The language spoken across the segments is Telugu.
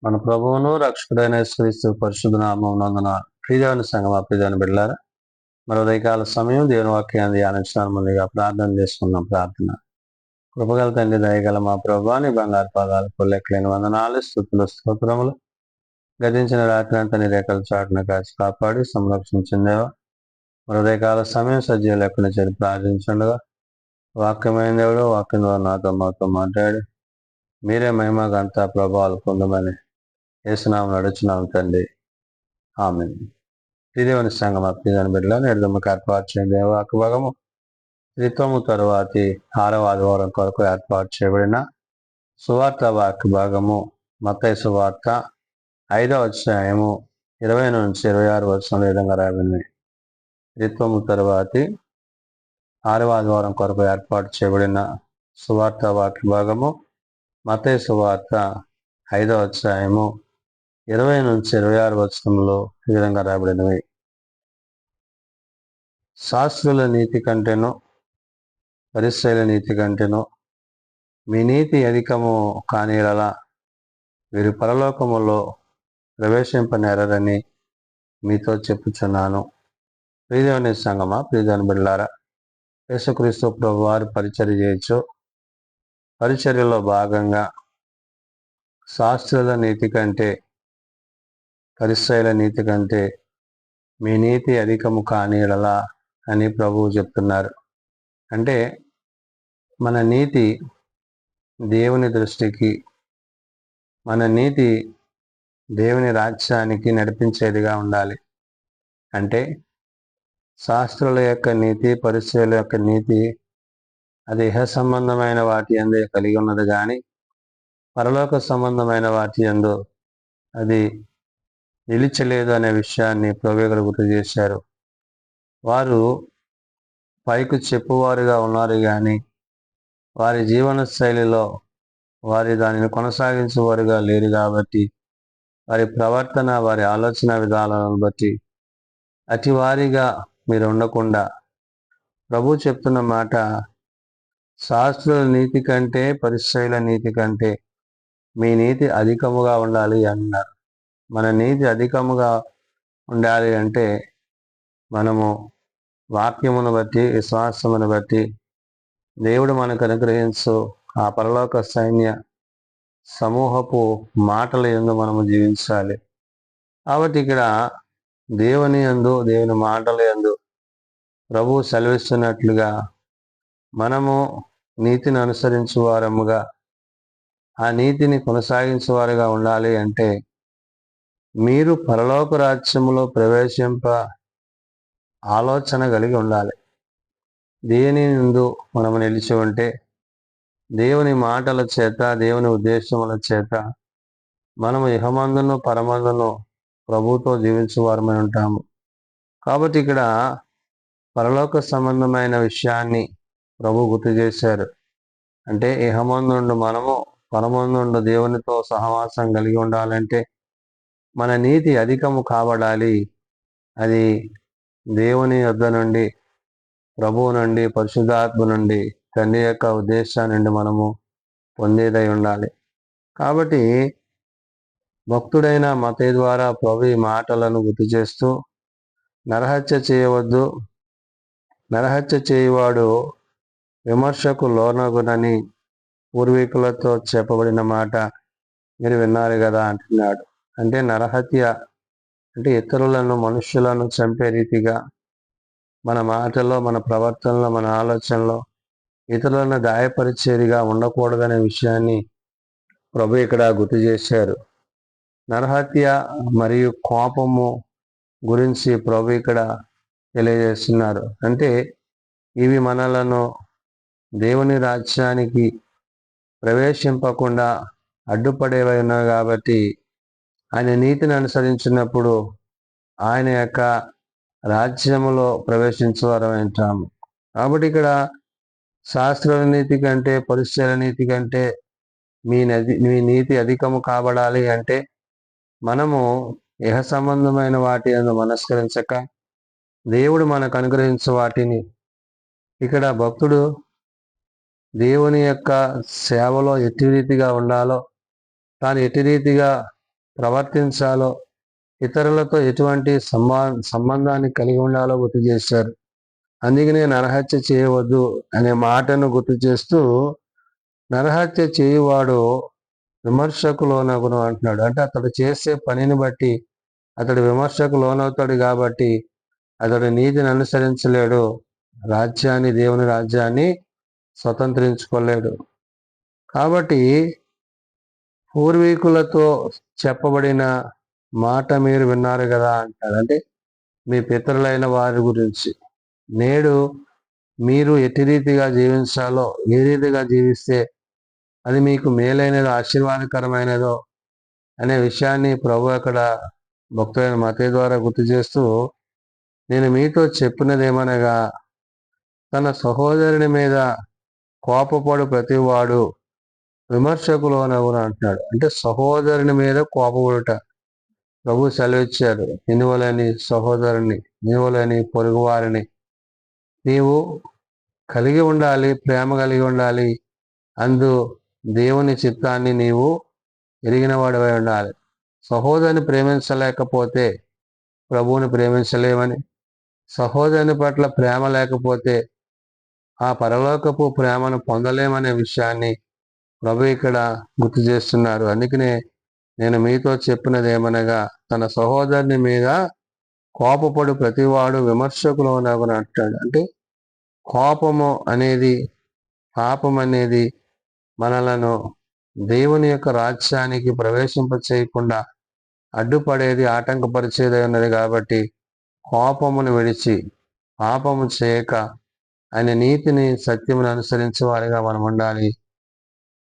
మన ప్రభువును రక్షకుడైన యేసుక్రీస్తు పరిశుద్ధ నామం నందున ప్రియదేవుని సంగమ ప్రియదేవుని బిడ్డలారా, మరో ఉదయకాల సమయం దేవుని వాక్యాన్ని ధ్యానించడానికి ముందుగా ప్రార్థన చేసుకున్నాం. ప్రార్థన. కృపగల తండ్రి, దయగల మా ప్రభువా, నీ బంగారు పాదాలకు లెక్కలేని వందనాలు, స్తుతులు, స్తోత్రములు. గతించిన రాత్రి అంతా నీ రేఖల చాటున కాచి కాపాడి సంరక్షించిందేవా, మరో ఉదయకాల సమయం సజీవ లెక్కన చేరి ప్రార్థించుండగా వాక్యమైన దేవుడు వాక్యం ద్వారా నాతో మాతో మాట్లాడి మీరే మహిమ గంత ప్రభావాలు పొందమని యేసునామమున నడుచున్నాం తండ్రి. ఆమేన్. ప్రియదేవుని సంగమ ప్రియదేవుని బిడ్డల నేడుదమ్మకు ఏర్పాటు చేయని దేవాకు భాగము త్రిత్వము తరువాతి 6వ ఆదివారం కొరకు ఏర్పాటు చేయబడిన సువార్త వాక్య భాగము మత్తయి సువార్త 5వ అధ్యాయము 20 నుంచి 26 వచనాల విధంగా రాబడింది. త్రిత్వము తరువాతి 6వ ఆదివారం కొరకు ఏర్పాటు చేయబడిన సువార్త వాక్య భాగము మత్తయి సువార్త 5వ అధ్యాయము 20 నుంచి 26 వచనంలో ఈ విధంగా రాబడినవి. శాస్త్రుల నీతి కంటేనో పరిసయ్యుల నీతి కంటేనో మీ నీతి అధికము కానియెడల వీరు పరలోకములో ప్రవేశింపనేరని మీతో చెప్పుచున్నాను. ప్రియదేవుని సంగమా ప్రియదేవుని బిడ్డలారా, యేసుక్రీస్తు ప్రభువారు పరిచర్య చేయొచ్చు. పరిచర్యలో భాగంగా శాస్త్రుల నీతి కంటే పరిసయ్యుల నీతి కంటే మీ నీతి అధికము కానియెడల అని ప్రభువు చెప్తున్నారు. అంటే మన నీతి దేవుని దృష్టికి, మన నీతి దేవుని రాజ్యానికి నడిపించేదిగా ఉండాలి. అంటే శాస్త్రుల యొక్క నీతి, పరిసయ్యుల యొక్క నీతి అది ఇహ సంబంధమైన వాటి యందే కలిగి ఉన్నది కానీ పరలోక సంబంధమైన వాటి యందు అది నిలిచలేదు అనే విషయాన్ని ప్రభువు గుర్తు చేశారు. వారు పైకి చెప్పువారుగా ఉన్నారు కానీ వారి జీవన శైలిలో వారి దానిని కొనసాగించేవారుగా లేరు. కాబట్టి వారి ప్రవర్తన, వారి ఆలోచన విధానాలను బట్టి అతి వారిగా మీరు ఉండకుండా ప్రభు చెప్తున్న మాట, శాస్త్రుల నీతి కంటే పరిసయ్యుల నీతి కంటే మీ నీతి అధికముగా ఉండాలి అన్నారు. మన నీతి అధికముగా ఉండాలి అంటే మనము వాక్యమును బట్టి, విశ్వాసమును బట్టి దేవుడు మనకు అనుగ్రహించు ఆ పరలోక సైన్య సమూహపు మాటల యందు మనము జీవించాలి. కాబట్టి ఇక్కడ దేవుని యందు, దేవుని మాటల యందు ప్రభువు సెలవిస్తున్నట్లుగా మనము నీతిని అనుసరించు వారముగా, ఆ నీతిని కొనసాగించేవారుగా ఉండాలి అంటే మీరు పరలోక రాజ్యములో ప్రవేశింప ఆలోచన కలిగి ఉండాలి. దేని యందు మనము నిలిచి ఉంటే దేవుని మాటల చేత, దేవుని ఉద్దేశముల చేత మనము ఇహమందును పరమందును ప్రభుతో జీవించేవారమై ఉంటాము. కాబట్టి ఇక్కడ పరలోక సంబంధమైన విషయాన్ని ప్రభు గుర్తు చేశారు. అంటే ఇహమందుండు మనము పరమందుండు దేవునితో సహవాసం కలిగి ఉండాలంటే మన నీతి అధికము కాబడాలి. అది దేవుని యొద్ద నుండి, ప్రభువు నుండి, పరిశుద్ధాత్మ నుండి, తండ్రి యొక్క ఉద్దేశాన్ని నుండి మనము పొందేదై ఉండాలి. కాబట్టి భక్తుడైన మత్తయి ద్వారా ప్రభు ఈ మాటలను గుర్తు చేస్తూ, నరహత్య చేయవద్దు, నరహత్య చేయువాడు విమర్శకు లోనగునని పూర్వీకులతో చెప్పబడిన మాట మీరు విన్నారు కదా అంటున్నాడు. అంటే నరహత్య అంటే ఇతరులను, మనుష్యులను చంపే రీతిగా మన మాటల్లో, మన ప్రవర్తనలో, మన ఆలోచనలో ఇతరులను గాయపరిచేదిగా ఉండకూడదనే విషయాన్ని ప్రభు ఇక్కడ గుర్తు చేశారు. నరహత్య మరియు కోపము గురించి ప్రభు ఇక్కడ తెలియజేస్తున్నారు. అంటే ఇవి మనలను దేవుని రాజ్యానికి ప్రవేశింపకుండా అడ్డుపడేవి ఉన్నాయి. కాబట్టి ఆయన నీతిని అనుసరించినప్పుడు ఆయన యొక్క రాజ్యములో ప్రవేశించేవారం అంటాము. కాబట్టి ఇక్కడ శాస్త్రుల నీతి కంటే పరిసయ్యుల నీతి కంటే మీ నీతి అధికము కాబడాలి అంటే మనము ఇహ సంబంధమైన వాటి యందు మనస్కరించక దేవుడు మనకు అనుగ్రహించే వాటిని, ఇక్కడ భక్తుడు దేవుని యొక్క సేవలో ఎట్టి రీతిగా ఉండాలో, తాను ఎట్టి రీతిగా ప్రవర్తించాలో, ఇతరులతో ఎటువంటి సంబంధాన్ని కలిగి ఉండాలో గుర్తు చేశారు. అందుకనే నరహత్య చేయవద్దు అనే మాటను గుర్తు చేస్తూ, నరహత్య చేయువాడు విమర్శకు లోనగును అంటున్నాడు. అంటే అతడు చేసే పనిని బట్టి అతడు విమర్శకు లోనవుతాడు కాబట్టి అతడు నీతిని అనుసరించలేడు, దేవుని రాజ్యాన్ని స్వతంత్రించుకోలేడు. కాబట్టి పూర్వీకులతో చెప్పబడిన మాట మీరు విన్నారు కదా అంటారు. అంటే మీ పితరులైన వారి గురించి నేడు మీరు ఎట్టి రీతిగా జీవించాలో, ఏ రీతిగా జీవిస్తే అది మీకు మేలైనదో ఆశీర్వాదకరమైనదో అనే విషయాన్ని ప్రభు అక్కడ భక్తులైన మత్తయి ద్వారా గుర్తు చేస్తూ, నేను మీతో చెప్పినదేమనగా తన సహోదరుని మీద కోపపడు ప్రతివాడు విమర్శకు లోనగును అంటున్నాడు. అంటే సహోదరుని మీద కోపపడుట ప్రభు సెలవిచ్చారు. నిన్నువలని సహోదరుని, నిన్నువలని పొరుగు వారిని నీవు కలిగి ఉండాలి, ప్రేమ కలిగి ఉండాలి. అందు దేవుని చిత్తాన్ని నీవు ఎరిగిన వాడివై ఉండాలి. సహోదరుని ప్రేమించలేకపోతే ప్రభువుని ప్రేమించలేమని, సహోదరుని పట్ల ప్రేమ లేకపోతే ఆ పరలోకపు ప్రేమను పొందలేమనే విషయాన్ని ప్రభు ఇక్కడ గుర్తు చేస్తున్నారు. అందుకనే నేను మీతో చెప్పినది ఏమనగా తన సహోదరుని మీద కోపపడు ప్రతివాడు విమర్శకు లోనగును అంటాడు. అంటే కోపము అనేది, పాపం అనేది మనలను దేవుని యొక్క రాజ్యానికి ప్రవేశింప చేయకుండా అడ్డుపడేది, ఆటంకపరిచేది ఉన్నది. కాబట్టి కోపమును విడిచి పాపము చేయక ఆయన నీతిని, సత్యమును అనుసరించే వారిగా మనం ఉండాలి.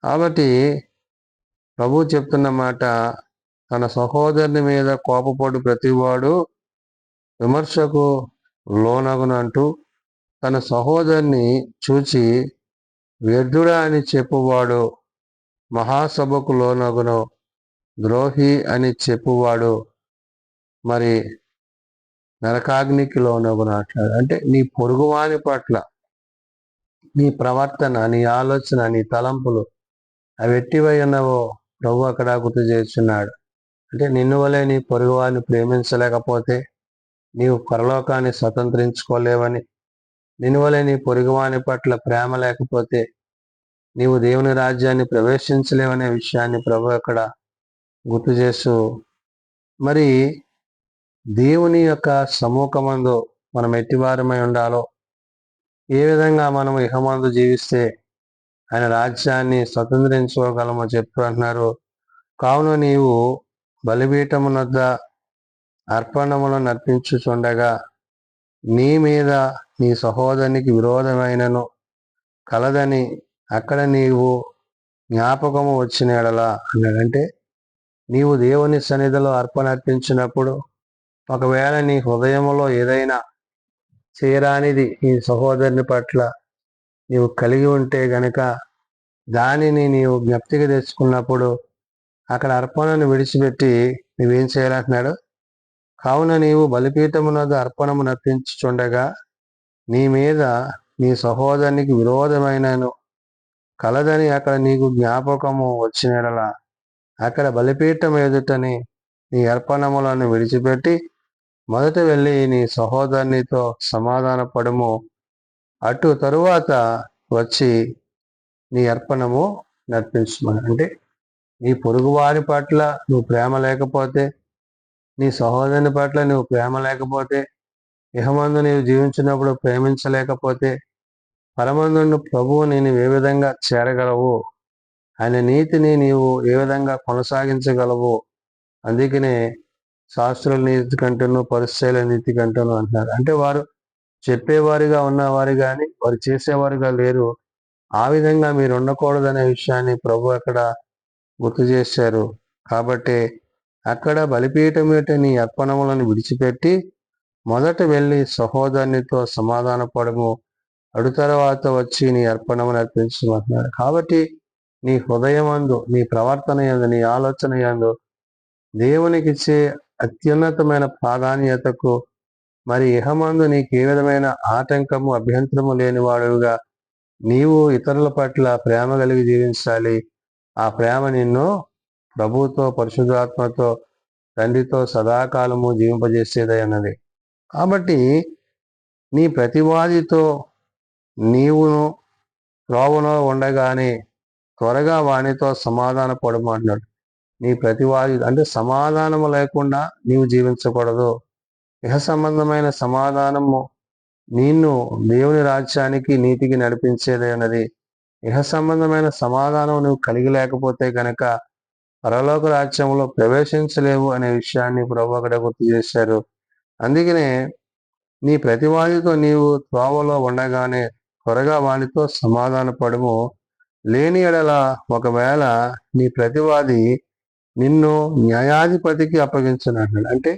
కాబట్టి ప్రభు చెప్తున్న మాట, తన సహోదరుని మీద కోపపడు ప్రతివాడు విమర్శకు లోనగును అంటూ, తన సహోదరుని చూచి వ్యర్థుడా అని చెప్పువాడు మహాసభకు లోనగును, ద్రోహి అని చెప్పువాడు మరి నరకాగ్నికి లోనగును అంటాడు. అంటే నీ పొరుగువాని పట్ల నీ ప్రవర్తన, నీ ఆలోచన, నీ తలంపులు అవి ఎట్టివై ఉన్నవో ప్రభు అక్కడ గుర్తు చేస్తున్నాడు. అంటే నిన్ను వలె నీ పొరుగువారిని ప్రేమించలేకపోతే నీవు పరలోకాన్ని స్వతంత్రించుకోలేవని, నిన్ను వలె నీ పొరుగువాని పట్ల ప్రేమ లేకపోతే నీవు దేవుని రాజ్యాన్ని ప్రవేశించలేవనే విషయాన్ని ప్రభు అక్కడ గుర్తు చేస్తూ, మరి దేవుని యొక్క సమ్ముఖమందు మనం ఎట్టివారమై ఉండాలో, ఏ విధంగా మనం ఇహమందు జీవిస్తే ఆయన రాజ్యాన్ని స్వతంత్రించుకోగలమో చెప్తూ అంటున్నారు. కావున నీవు బలిపీఠమునొద్ద అర్పణములను అర్పించుచుండగా నీ మీద నీ సహోదరునికి విరోధమైనను కలదని అక్కడ నీవు జ్ఞాపకము వచ్చిన ఎడలా అన్నాడంటే, నీవు దేవుని సన్నిధిలో అర్పణ అర్పించినప్పుడు ఒకవేళ నీ హృదయములో ఏదైనా చేయరానిది నీ సహోదరుని పట్ల నీవు కలిగి ఉంటే గనక దానిని నీవు జ్ఞప్తికి తెచ్చుకున్నప్పుడు అక్కడ అర్పణను విడిచిపెట్టి నువ్వేం చేయాలంటున్నాడు. కావున నీవు బలిపీఠమునొద్ద అర్పణము నర్పించుచుండగా నీ మీద నీ సహోదరునికి విరోధమైనను కలదని అక్కడ నీకు జ్ఞాపకము వచ్చినలా అక్కడ బలిపీఠం ఎదుటని నీ అర్పణములను విడిచిపెట్టి మొదట వెళ్ళి నీ సహోదరునితో సమాధాన పడము, అటు తరువాత వచ్చి నీ అర్పణము నర్పించమని. అంటే నీ పొరుగువారి పట్ల నువ్వు ప్రేమ లేకపోతే, నీ సహోదరుని పట్ల నువ్వు ప్రేమ లేకపోతే, ఇహమందు నీవు జీవించినప్పుడు ప్రేమించలేకపోతే పరమందును ప్రభువు నేను ఏ విధంగా చేరగలవు, ఆయన నీతిని నీవు ఏ విధంగా కొనసాగించగలవు. అందుకనే శాస్త్రుల నీతి కంటేను పరిసయ్యుల నీతి కంటేను అంటున్నారు. అంటే వారు చెప్పేవారిగా ఉన్నవారు కానీ వారు చేసేవారుగా లేరు. ఆ విధంగా మీరు ఉండకూడదనే విషయాన్ని ప్రభు అక్కడ గుర్తు చేశారు. కాబట్టి అక్కడ బలిపీఠం మీద నీ అర్పణములను విడిచిపెట్టి మొదట వెళ్ళి సహోదరునితో సమాధాన పడము, అడు తర్వాత వచ్చి నీ అర్పణమును అర్పించమంటున్నాడు. కాబట్టి నీ హృదయమందు, నీ ప్రవర్తన యందు, నీ ఆలోచన యందు దేవునికి ఇచ్చే అత్యున్నతమైన ప్రాధాన్యతకు మరి ఇహమందు నీకు ఏ విధమైన ఆటంకము, అభ్యంతరము లేనివాడుగా నీవు ఇతరుల పట్ల ప్రేమ కలిగి జీవించాలి. ఆ ప్రేమ నిన్ను ప్రభువుతో, పరిశుద్ధాత్మతో తండ్రితో సదాకాలము జీవింపజేసేదై ఉన్నది. కాబట్టి నీ ప్రతివాదితో నీవును త్రోవలో ఉండగానే త్వరగా వానితో సమాధాన పడము అంటున్నాడు. నీ ప్రతివాది అంటే సమాధానము లేకుండా నీవు జీవించకూడదు. ఇహ సంబంధమైన సమాధానము నిన్ను దేవుని రాజ్యానికి నీతికి నడిపించేదే ఉన్నది. ఇహ సంబంధమైన సమాధానం నువ్వు కలిగి లేకపోతే కనుక పరలోక రాజ్యంలో ప్రవేశించలేవు అనే విషయాన్ని ప్రభు అక్కడ గుర్తు చేశారు. అందుకనే నీ ప్రతివాదితో నీవు త్రోవలో ఉండగానే త్వరగా వానితో సమాధాన పడము. లేని ఎడల ఒకవేళ నీ ప్రతివాది నిన్ను న్యాయాధిపతికి అప్పగించునంటున్నాడు. అంటే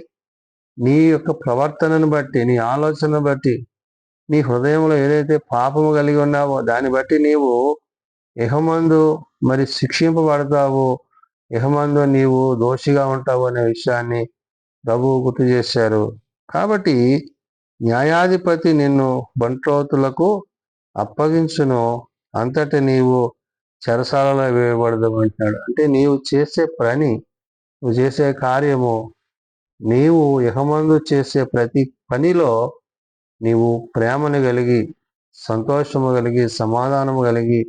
నీ యొక్క ప్రవర్తనను బట్టి, నీ ఆలోచనను బట్టి, నీ హృదయంలో ఏదైతే పాపము కలిగి ఉన్నావో దాన్ని బట్టి నీవు ఇహమందు మరి శిక్షింపబడతావు, ఇహమందు నీవు దోషిగా ఉంటావు అనే విషయాన్ని ప్రభువు గుర్తు చేశారు. కాబట్టి న్యాయాధిపతి నిన్ను బంట్రోతులకు అప్పగించును, అంతటి నీవు చెరసాలలో వేయబడదు అంటున్నాడు. అంటే నీవు చేసే పని, నువ్వు చేసే కార్యము, నీవు ఇహమందు చేసే ప్రతి పనిలో నీవు ప్రేమను కలిగి, సంతోషము కలిగి, సమాధానము కలిగి,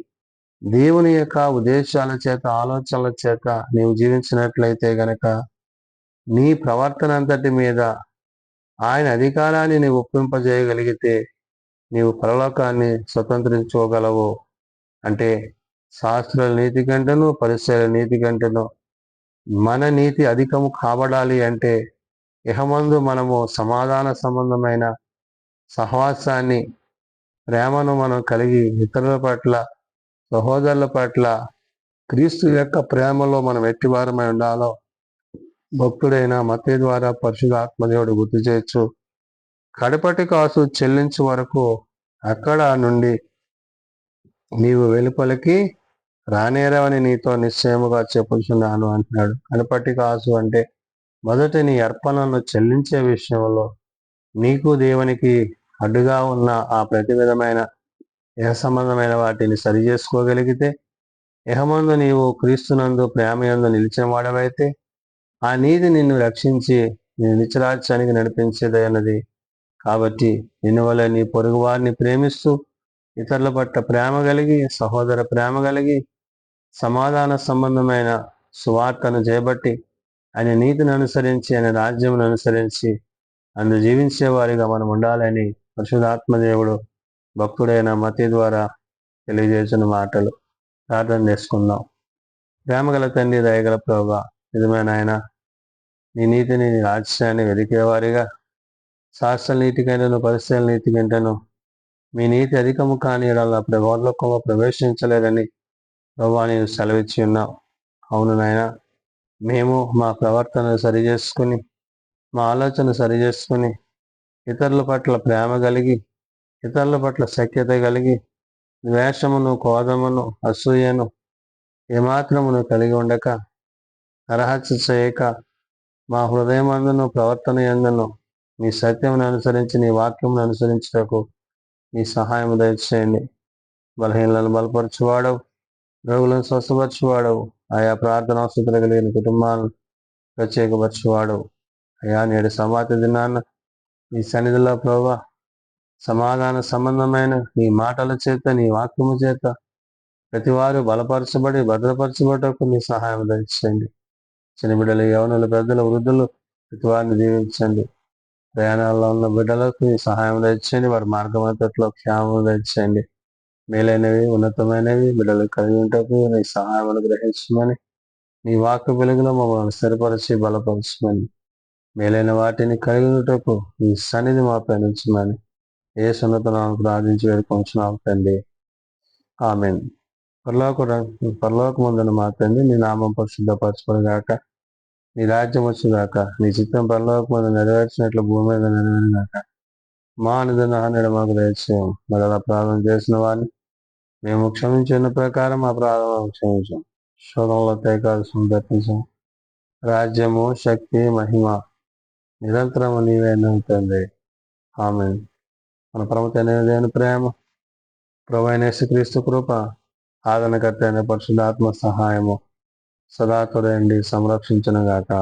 దేవుని యొక్క ఉద్దేశాల చేత, ఆలోచనల చేత నీవు జీవించినట్లయితే గనక నీ ప్రవర్తన అంతటి మీద ఆయన అధికారాన్ని నీవు ఒప్పింపజేయగలిగితే నీవు పరలోకాన్ని స్వతంత్రించుకోగలవు. అంటే శాస్త్రుల నీతి కంటేను పరిసర నీతి కంటేను మన నీతి అధికము కాబడాలి అంటే ఇహమందు మనము సమాధాన సంబంధమైన సహవాసాన్ని, ప్రేమను మనం కలిగి ఇతరుల పట్ల, సహోదరుల పట్ల క్రీస్తు యొక్క ప్రేమలో మనం ఎట్టివారమై ఉండాలో భక్తుడైన మత్తయి ద్వారా పరిశుద్ధాత్మదేవుడు గుర్తు చేయొచ్చు. కడపటి కాసు చెల్లించు వరకు అక్కడ నుండి నీవు వెలుపలికి రానేరవని నీతో నిశ్చయముగా చెప్పుచున్నాను అంటున్నాడు. కడపటి కాసు అంటే మొదట నీ అర్పణను చెల్లించే విషయంలో నీకు దేవునికి అడ్డుగా ఉన్న ఆ ప్రతి విధమైన ఇహ సంబంధమైన వాటిని సరి చేసుకోగలిగితే, ఇహమందు నీవు క్రీస్తునందు ప్రేమయందు నిలిచిన వాడవైతే ఆ నీతి నిన్ను రక్షించి నీ నిత్యరాజ్యానికి నడిపించేదన్నది. కాబట్టి నిన్ను వల్ల నీ పొరుగు వారిని ప్రేమిస్తూ ఇతరుల పట్ల ప్రేమ కలిగి, సహోదర ప్రేమ కలిగి, సమాధాన సంబంధమైన సువార్తను చేపట్టి ఆయన నీతిని అనుసరించి, ఆయన రాజ్యమును అనుసరించి అందు జీవించే వారిగా మనం ఉండాలని పరిశుద్ధాత్మదేవుడు భక్తుడైన మత్తయి ద్వారా తెలియజేసిన మాటలు. ప్రార్థన చేసుకుందాం. ప్రేమగల తండ్రి, దయగల ప్రభువా, నిజమైన ఆయన నీ నీతిని, నీ రాజ్యాన్ని వెదికేవారిగా, శాస్త్ర నీతి కంటేను పరిశీలన నీతి కంటేను మీ నీతి అధికము కాని ఎడల పరలోకంలో ప్రవేశించలేరని ప్రభువా నీవు సెలవిచ్చి ఉన్నావు. అవును నాయన, మేము మా ప్రవర్తనను సరి చేసుకుని, మా ఆలోచన సరి చేసుకుని, ఇతరుల పట్ల ప్రేమ కలిగి, ఇతరుల పట్ల సఖ్యత కలిగి, ద్వేషమును, కోపమును, అసూయను ఏమాత్రమును కలిగి ఉండక, నరహత్య చేయక, మా హృదయమందును ప్రవర్తన యందును నీ సత్యమును అనుసరించి, నీ వాక్యమును అనుసరించుటకు నీ సహాయం దయచేయండి. బలహీనలను బలపరచువాడవు, రోగులను స్వస్థపరచువాడవు, ఆయా ప్రార్థన అవసరతలు కలిగిన కుటుంబాలను ప్రత్యేకపరచువాడవు. అయా నేడు సమాధి దినాన్న నీ సన్నిధిలో ప్రభువా సమాధాన సంబంధమైన నీ మాటల చేత, నీ వాక్యము చేత ప్రతివారు బలపరచబడి భద్రపరచబడటకు మీ సహాయం దయచేయండి. చిన్న బిడ్డలు, యవనులు, పెద్దలు, వృద్ధులు ప్రతివారిని దీవించండి. ప్రయాణాల్లో ఉన్న బిడ్డలకు మీ సహాయం దయచేయండి. వారి మార్గమంతట్లో క్షేమం దయచేయండి. మేలైనవి, ఉన్నతమైనవి బిడ్డలు కలిగి ఉంటకు నీ సహాయం గ్రహించమని, నీ వాక్య వెలుగులో మమ్మల్ని స్థిరపరిచి బలపరచమని, మేలైన వాటిని కలిగినటకు ఈ సన్నిధి మాపై నుంచమని ఏ సున్నతనాలను ప్రార్థించి వేడుకొంచున్నాం తండ్రి. ఆమేన్. పరలోకమందున మా తండ్రి, నీ నామం పరిశుద్ధపరచబడుగాక, నీ రాజ్యం వచ్చుగాక, నీ చిత్తం పరలోకమందు నెరవేర్చినట్లు భూమి మీద నెరవేరుగాక. మా అనుదిన ఆహారం మాకు దయచేయం. మరలా ప్రార్థన చేసిన వారిని మేము క్షమించిన ప్రకారం మా ప్రార్థన క్షమించాం. శోధంలో తేకాల్సిన దర్శించాం. రాజ్యము, శక్తి, మహిమ నిరంతరము నీవే తండ్రి. ఆమేన్. మన ప్రమతైన దేవుని ప్రేమ, ప్రభువైన యేసుక్రీస్తు కృప, ఆదరణకర్త అయిన పరిశుద్ధాత్మ సహాయము సదా తోడయండి సంరక్షించును గాక.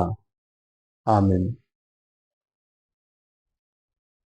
ఆమేన్.